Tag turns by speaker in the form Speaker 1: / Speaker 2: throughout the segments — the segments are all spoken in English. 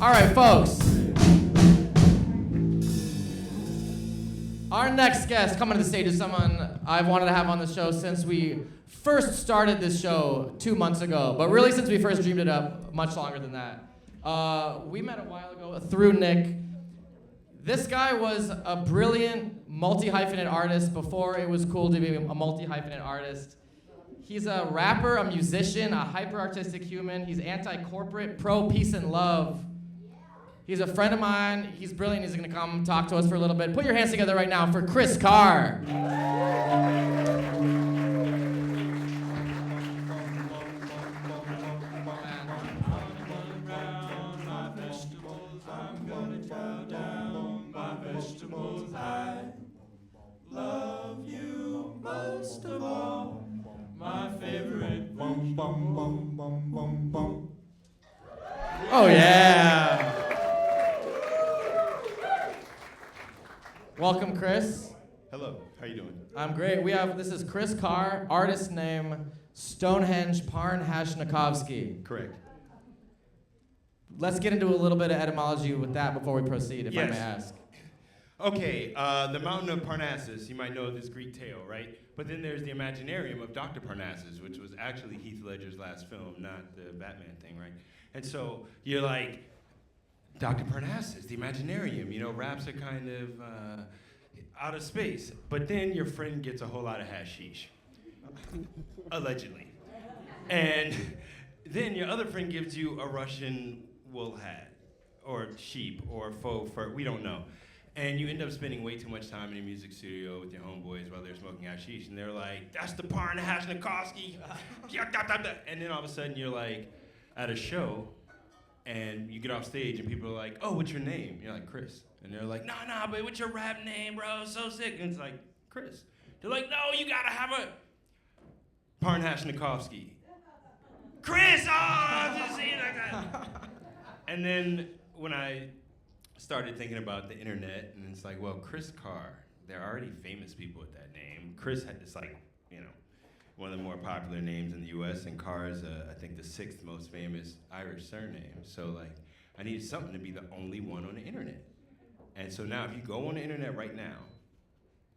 Speaker 1: All right, folks. Our next guest coming to the stage is someone I've wanted to have on the show since we first started this show 2 months ago, but really since we first dreamed it up much longer than that. We met a while ago through Nick. This guy was a brilliant multi-hyphenate artist before it was cool to be a multi-hyphenate artist. He's a rapper, a musician, a hyper-artistic human. He's anti-corporate, pro-peace and love. He's a friend of mine. He's brilliant. He's going to come talk to us for a little bit. Put your hands together right now for Chris Carr.
Speaker 2: Love you most of all, my favorite. Bum, bum, bum, bum, bum, bum.
Speaker 1: Oh, yeah. Welcome, Chris.
Speaker 3: Hello, how you doing?
Speaker 1: I'm great. This is Chris Carr, artist name Stonehenge Parnhashnakovsky.
Speaker 3: Correct.
Speaker 1: Let's get into a little bit of etymology with that before we proceed, if I may ask.
Speaker 3: Okay, the mountain of Parnassus, you might know this Greek tale, right? But then there's the Imaginarium of Dr. Parnassus, which was actually Heath Ledger's last film, not the Batman thing, right? And so you're like, Dr. Parnassus, the Imaginarium, you know, raps are kind of out of space. But then your friend gets a whole lot of hashish, allegedly. And then your other friend gives you a Russian wool hat, or sheep, or faux fur, we don't know. And you end up spending way too much time in a music studio with your homeboys while they're smoking hashish, and they're like, that's the Parnhashnakovsky. And then all of a sudden you're like at a show, and you get off stage, and people are like, oh, what's your name? And you're like, Chris. And they're like, nah, but what's your rap name, bro? So sick. And it's like, Chris. They're like, no, you gotta have a Parnhashnakovsky. Chris, oh, just see like that. And then when I started thinking about the internet, and it's like, well, Chris Carr, there are already famous people with that name. Chris is like, you know, one of the more popular names in the US, and Carr is, I think, the 6th most famous Irish surname. So like, I needed something to be the only one on the internet. And so now if you go on the internet right now,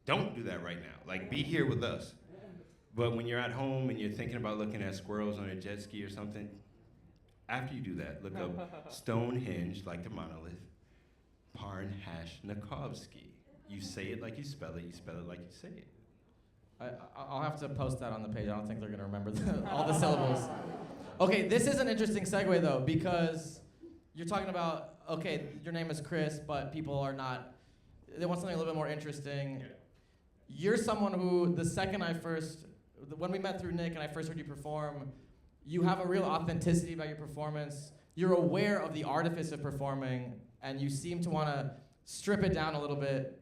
Speaker 3: don't do that right now. Like, be here with us. But when you're at home and you're thinking about looking at squirrels on a jet ski or something, after you do that, look up Stonehenge, like the monolith, Parnhashnakovsky. You say it like you spell it like you say it.
Speaker 1: I'll have to post that on the page. I don't think they're going to remember all the syllables. Okay, this is an interesting segue, though, because you're talking about, okay, your name is Chris, but people are not, they want something a little bit more interesting. Yeah. You're someone who, when we met through Nick and I first heard you perform, you have a real authenticity about your performance. You're aware of the artifice of performing, and you seem to want to strip it down a little bit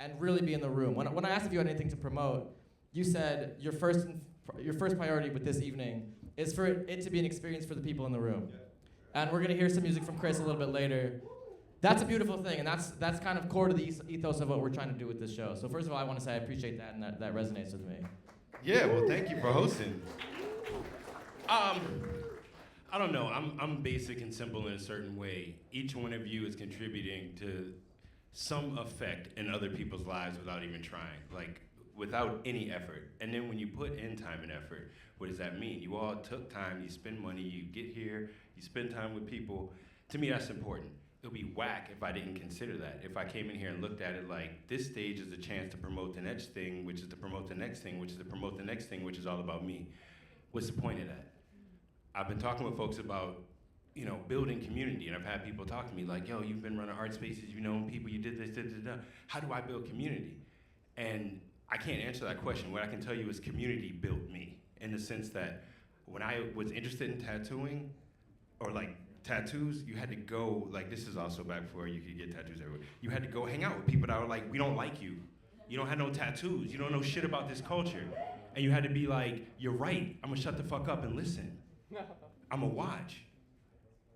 Speaker 1: and really be in the room. When I asked if you had anything to promote, you said your first priority with this evening is for it to be an experience for the people in the room. Yeah. And we're gonna hear some music from Chris a little bit later. That's a beautiful thing, and that's kind of core to the ethos of what we're trying to do with this show. So first of all, I want to say I appreciate that, and that resonates with me.
Speaker 3: Yeah, well, thank you for hosting. I don't know, I'm basic and simple in a certain way. Each one of you is contributing to some effect in other people's lives without even trying, like without any effort. And then when you put in time and effort, what does that mean? You all took time, you spend money, you get here, you spend time with people. To me, that's important. It would be whack if I didn't consider that. If I came in here and looked at it like, this stage is a chance to promote the next thing, which is to promote the next thing, which is to promote the next thing, which is all about me. What's the point of that? I've been talking with folks about, you know, building community, and I've had people talk to me like, yo, you've been running art spaces, you've known people, you did this, How do I build community? And I can't answer that question. What I can tell you is community built me, in the sense that when I was interested in tattooing, or like tattoos, you had to go, like this is also back before you could get tattoos everywhere. You had to go hang out with people that were like, we don't like you. You don't have no tattoos. You don't know shit about this culture. And you had to be like, you're right, I'm gonna shut the fuck up and listen. I'm gonna watch.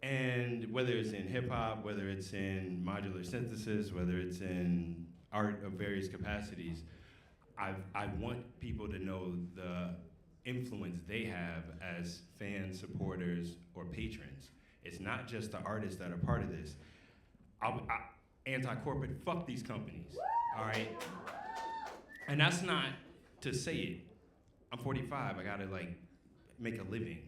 Speaker 3: And whether it's in hip hop, whether it's in modular synthesis, whether it's in art of various capacities, I want people to know the influence they have as fans, supporters, or patrons. It's not just the artists that are part of this. Anti-corporate, fuck these companies, all right? And that's not to say it. I'm 45, I gotta like make a living.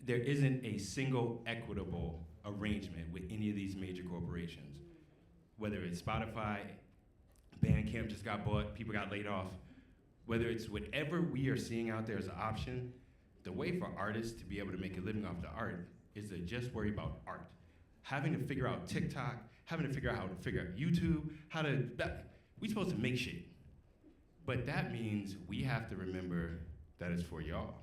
Speaker 3: There isn't a single equitable arrangement with any of these major corporations. Whether it's Spotify, Bandcamp just got bought, people got laid off. Whether it's whatever we are seeing out there as an option, the way for artists to be able to make a living off the art is to just worry about art. Having to figure out TikTok, having to figure out how to figure out YouTube, we supposed to make shit. But that means we have to remember that it's for y'all.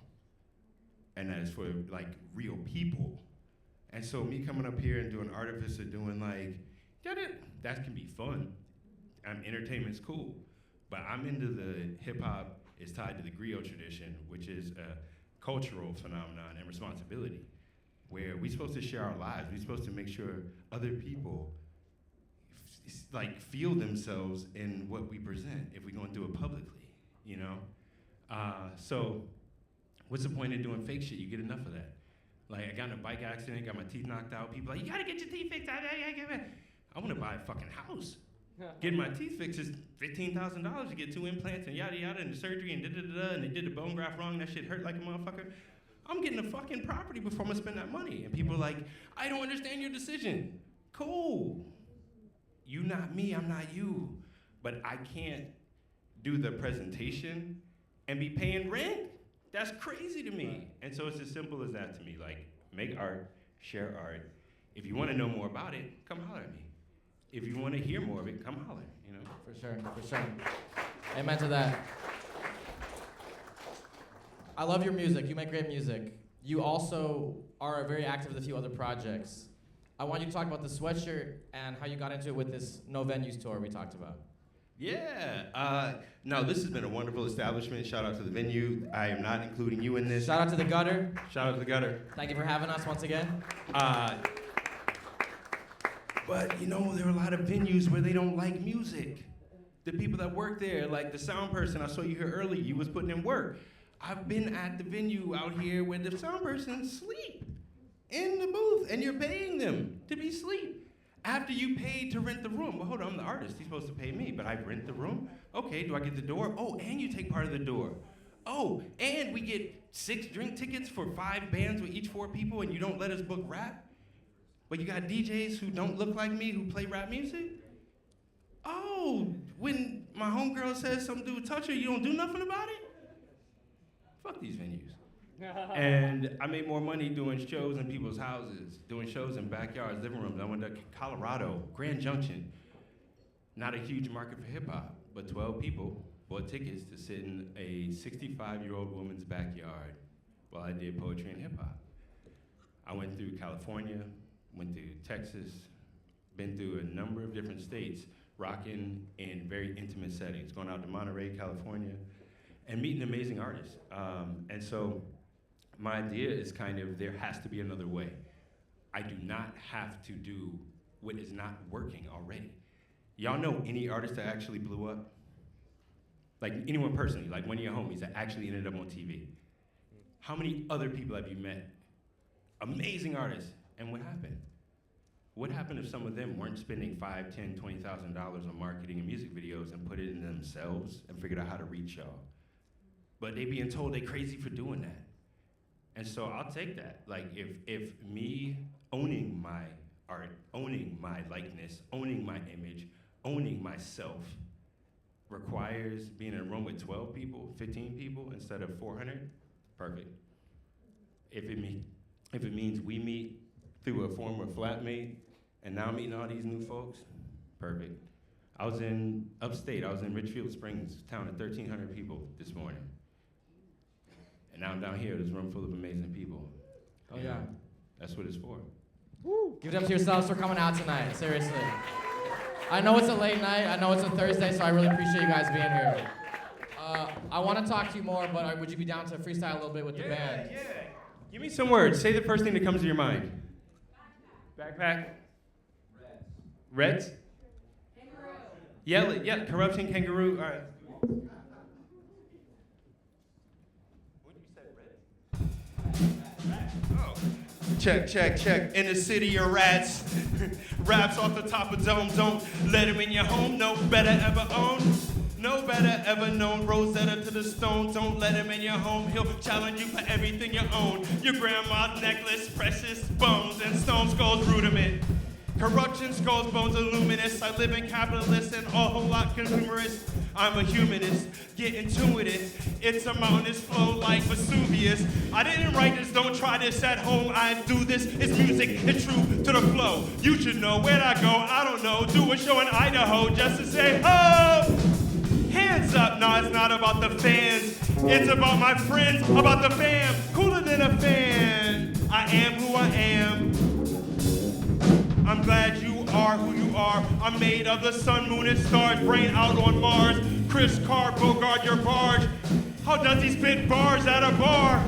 Speaker 3: And that it's for like real people. And so me coming up here and doing artifice or doing like, that can be fun. Entertainment's cool. But I'm into the hip hop is tied to the griot tradition, which is a cultural phenomenon and responsibility, where we're supposed to share our lives. We're supposed to make sure other people like feel themselves in what we present if we're gonna do it publicly, you know? So what's the point of doing fake shit? You get enough of that. Like, I got in a bike accident, got my teeth knocked out. People like, you gotta get your teeth fixed. I wanna buy a fucking house. Getting my teeth fixed is $15,000 to get 2 implants and yada yada and the surgery and da-da-da-da, and they did the bone graft wrong, that shit hurt like a motherfucker. I'm getting a fucking property before I'm gonna spend that money. And people are like, I don't understand your decision. Cool. You not me, I'm not you. But I can't do the presentation and be paying rent. That's crazy to me. And so it's as simple as that to me. Like, make art, share art. If you want to know more about it, come holler at me. If you want to hear more of it, come holler, you know?
Speaker 1: For sure. Amen to that. I love your music. You make great music. You also are very active with a few other projects. I want you to talk about the sweatshirt and how you got into it with this No Venues tour we talked about.
Speaker 3: Yeah. No, this has been a wonderful establishment. Shout out to the venue. I am not including you in this.
Speaker 1: Shout out to the Gutter.
Speaker 3: Shout out to the Gutter.
Speaker 1: Thank you for having us once again.
Speaker 3: But, you know, there are a lot of venues where they don't like music. The people that work there, like the sound person, I saw you here earlier, you was putting in work. I've been at the venue out here where the sound person sleep in the booth, and you're paying them to be asleep. After you paid to rent the room. Well, hold on, I'm the artist, he's supposed to pay me, but I rent the room? Okay, do I get the door? Oh, and you take part of the door. Oh, and we get 6 drink tickets for 5 bands with each 4 people, and you don't let us book rap? But you got DJs who don't look like me who play rap music? Oh, when my homegirl says some dude touch her, you don't do nothing about it? Fuck these venues. And I made more money doing shows in people's houses, doing shows in backyards, living rooms. I went to Colorado, Grand Junction. Not a huge market for hip hop, but 12 people bought tickets to sit in a 65-year-old woman's backyard while I did poetry and hip hop. I went through California, went through Texas, been through a number of different states, rocking in very intimate settings, going out to Monterey, California, and meeting amazing artists. And so my idea is kind of, there has to be another way. I do not have to do what is not working already. Y'all know any artist that actually blew up? Like anyone personally, like one of your homies that actually ended up on TV. How many other people have you met? Amazing artists. And what happened? What happened if some of them weren't spending $5,000, $10,000, $20,000 on marketing and music videos and put it in themselves and figured out how to reach y'all? But they being told they crazy for doing that. And so I'll take that. Like if me owning my art, owning my likeness, owning my image, owning myself requires being in a room with 12 people, 15 people instead of 400, perfect. If it means we meet through a former flatmate and now meeting all these new folks, perfect. I was in upstate, I was in Richfield Springs, a town of 1,300 people this morning. And now I'm down here, this room full of amazing people.
Speaker 1: Oh yeah.
Speaker 3: That's what it's for.
Speaker 1: Woo. Give it up to yourselves for coming out tonight, seriously. I know it's a late night, I know it's a Thursday, so I really appreciate you guys being here. I want to talk to you more, but would you be down to freestyle a little bit with the band?
Speaker 3: Yeah. Give me some words. Say the first thing that comes to your mind. Backpack? Reds? Kangaroo. Yeah, corruption, kangaroo. All right. What did you say, red? Oh. Check, check, check. In the city of rats. Raps off the top of dome. Don't let him in your home. No better ever own. No better ever known. Rosetta to the stone. Don't let him in your home. He'll challenge you for everything you own. Your grandma's necklace, precious bones, and stone skulls rudiment. Corruption, skulls, bones, are luminous. I live in capitalist and a whole lot consumerist. I'm a humanist, get into it. It's a mountainous flow like Vesuvius. I didn't write this, don't try this at home. I do this, it's music, it's true to the flow. You should know, where'd I go? I don't know. Do a show in Idaho just to say, oh! Hands up, no, it's not about the fans. It's about my friends, about the fam. Cooler than a fan. I am who I am. I'm glad you are who you are. I'm made of the sun, moon, and stars. Brain out on Mars. Chris Carr, Bogart, your barge. How does he spit bars at a bar?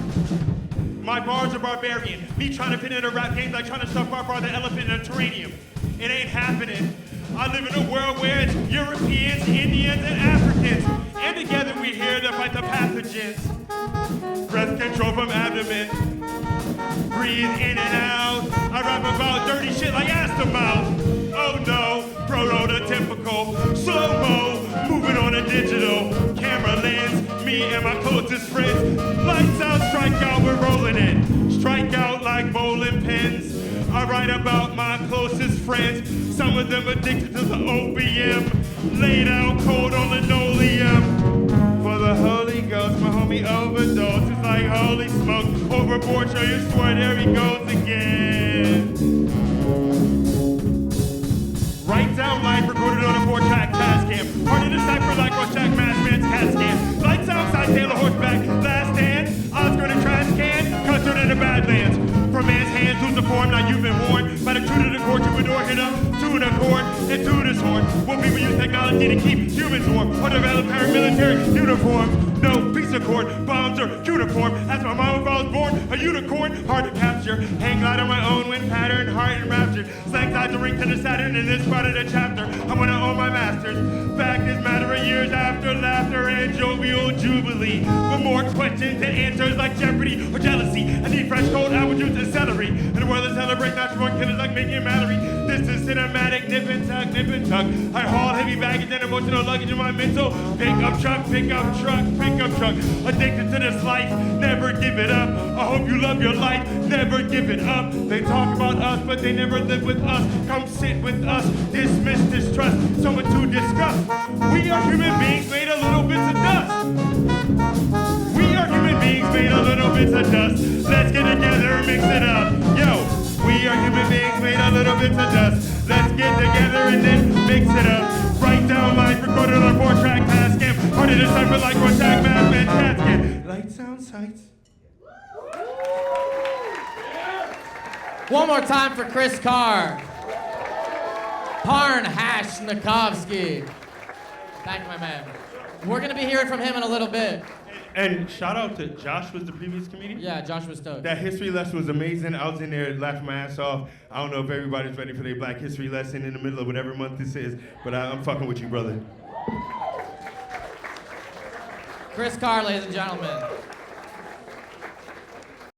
Speaker 3: My bars are barbarian. Me trying to fit in a rap game like trying to stuff the elephant in a terrarium. It ain't happening. I live in a world where it's Europeans, Indians, and Africans. And together we here to fight the pathogens. Breath control from abdomen. Breathe in and out. I rap about dirty shit like Astomouth. Oh no, prototypical. Slow-mo, moving on a digital. Camera lens, me and my closest friends. Lights out, strike out, we're rolling it. Strike out like bowling pins. I write about my closest friends. Some of them addicted to the opium. Laid out cold on linoleum. For the Holy Ghost, my homie overdose. It's like holy smoke. Overboard, show your sword, there he goes again. Write down life recorded on a 4-track task cam. Hard to decipher like Rorschach Mask Man's CAT scan. Lights outside, Taylor horseback, last stand. Oscar in a trash can, custard in the Badlands. From man's hands, lose the form, now you've been warned. By the true to the core, troubadour hit up, tune a chord, and to this horn. Will people use technology to keep humans warm? Or develop paramilitary uniforms? No peace accord, bombs are cuneiform. As my mama, if I was born, a unicorn, hard to capture. Hang glide on my own wind pattern, heart enraptured. Slang tied the ring to the Saturn in this part of the chapter. I wanna own my masters. Fact is matter of years after laughter and jovial jubilee. With more questions than answers like Jeopardy or jealousy. I need fresh cold apple juice and celery. And the world that celebrates natural born killers like Maggie and Mallory. This is cinematic, nip and tuck, nip and tuck. I haul heavy baggage and emotional luggage in my mental. Pick up truck, pick up truck, pick up truck. Addicted to this life, never give it up. I hope you love your life, never give it up. They talk about us, but they never live with us. Come sit with us, dismiss distrust, someone to discuss. We are human beings made of little bits of dust. We are human beings made of little bits of dust. Let's get together and mix it up. Yo, we are human beings made of little bits of dust. Let's get together and then mix it up. Write down life recorded on a 4-track task cam. Hard to decipher like Rorschach Math and CAT scan. Lights, sound, sights.
Speaker 1: One more time for Chris Carr. Parnhashnakovsky. Thank you, my man. We're gonna be hearing from him in a little bit.
Speaker 3: And shout out to Josh, was the previous comedian?
Speaker 1: Yeah, Josh was Stokes.
Speaker 3: That history lesson was amazing. I was in there laughing my ass off. I don't know if everybody's ready for their Black History lesson in the middle of whatever month this is, but I'm fucking with you, brother.
Speaker 1: Chris Carr, ladies and gentlemen.